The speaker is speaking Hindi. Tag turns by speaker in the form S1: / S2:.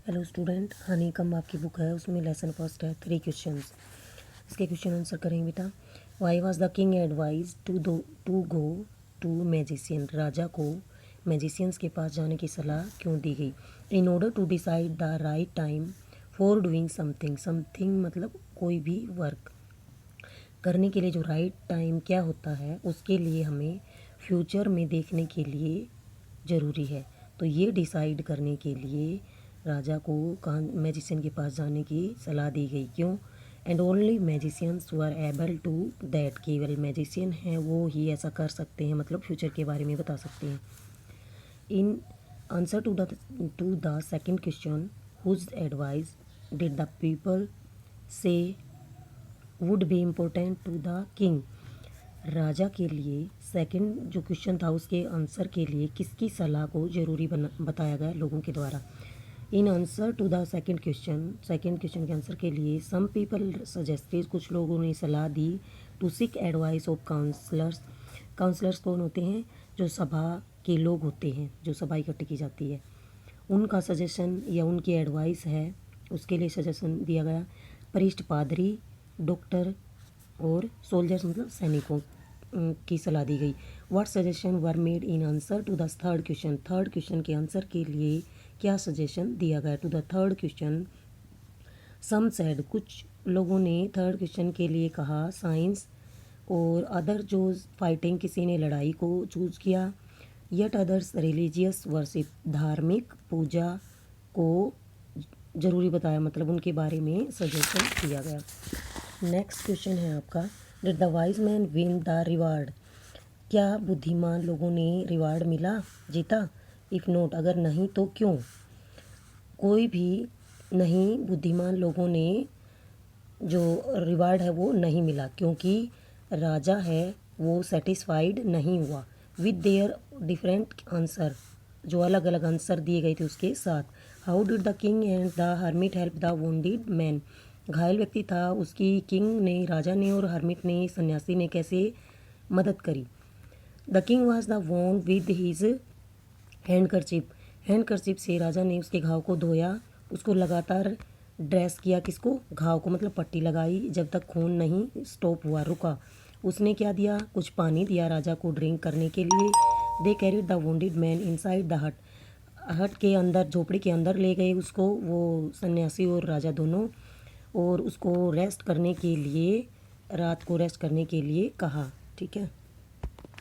S1: हेलो स्टूडेंट, हनी कम आपकी बुक है, उसमें लेसन फर्स्ट है 3 क्वेश्चंस। इसके क्वेश्चन आंसर करेंगे बेटा। Why was the king advise to go to magician. राजा को मैजिशियंस के पास जाने की सलाह क्यों दी गई? In order to decide the right time for doing something. Something मतलब कोई भी वर्क करने के लिए जो राइट टाइम क्या होता है उसके लिए हमें फ्यूचर में देखने के लिए ज़रूरी है। तो ये डिसाइड करने के लिए राजा को मैजिशियन के पास जाने की सलाह दी गई। क्यों? And only magicians were able to that. केवल मैजिशियन हैं वो ही ऐसा कर सकते हैं, मतलब फ्यूचर के बारे में बता सकते हैं। In answer to the second question, whose advice did the people say would be important to the king. राजा के लिए सेकंड जो क्वेश्चन था उसके आंसर के लिए किसकी सलाह को ज़रूरी बताया गया लोगों के द्वारा। In answer to the second question के आंसर के लिए सम पीपल सजेस्टेड, कुछ लोगों ने सलाह दी to seek advice of counsellors. Counsellors कौन होते हैं? जो सभा के लोग होते हैं, जो सभा इकट्ठी की जाती है, उनका सजेशन या उनकी एडवाइस है, उसके लिए सजेशन दिया गया। प्रीस्ट, पादरी, डॉक्टर और सोल्जर्स मतलब सैनिकों की सलाह दी गई। What suggestion were made in answer to the third question के आंसर के लिए क्या सजेशन दिया गया? To the third question some said, कुछ लोगों ने थर्ड क्वेश्चन के लिए कहा साइंस, और अदर जो फाइटिंग, किसी ने लड़ाई को चूज किया। येट अदर्स रिलीजियस वर्शिप, धार्मिक पूजा को ज़रूरी बताया, मतलब उनके बारे में सजेशन दिया गया। नेक्स्ट क्वेश्चन है आपका, did the wise man win the reward. क्या बुद्धिमान लोगों ने रिवार्ड मिला, जीता? इफ़ नोट, अगर नहीं तो क्यों? कोई भी नहीं, बुद्धिमान लोगों ने जो रिवार्ड है वो नहीं मिला, क्योंकि राजा है वो सेटिस्फाइड नहीं हुआ विद देयर डिफरेंट आंसर, जो अलग अलग आंसर दिए गए थे उसके साथ। How did the king and the hermit help the wounded man. घायल व्यक्ति था उसकी किंग ने, राजा ने, और हर्मिट ने, सन्यासी ने कैसे मदद करी। The king was the wound with his handkerchief से राजा ने उसके घाव को धोया, उसको लगातार ड्रेस किया, किसको? घाव को, मतलब पट्टी लगाई जब तक खून नहीं स्टॉप हुआ, रुका। उसने क्या दिया? कुछ पानी दिया राजा को ड्रिंक करने के लिए। दे carried the wounded man inside the हट के अंदर, झोपड़ी के अंदर ले गए उसको, वो सन्यासी और राजा दोनों, और उसको रेस्ट करने के लिए, रात को रेस्ट करने के लिए कहा। ठीक है।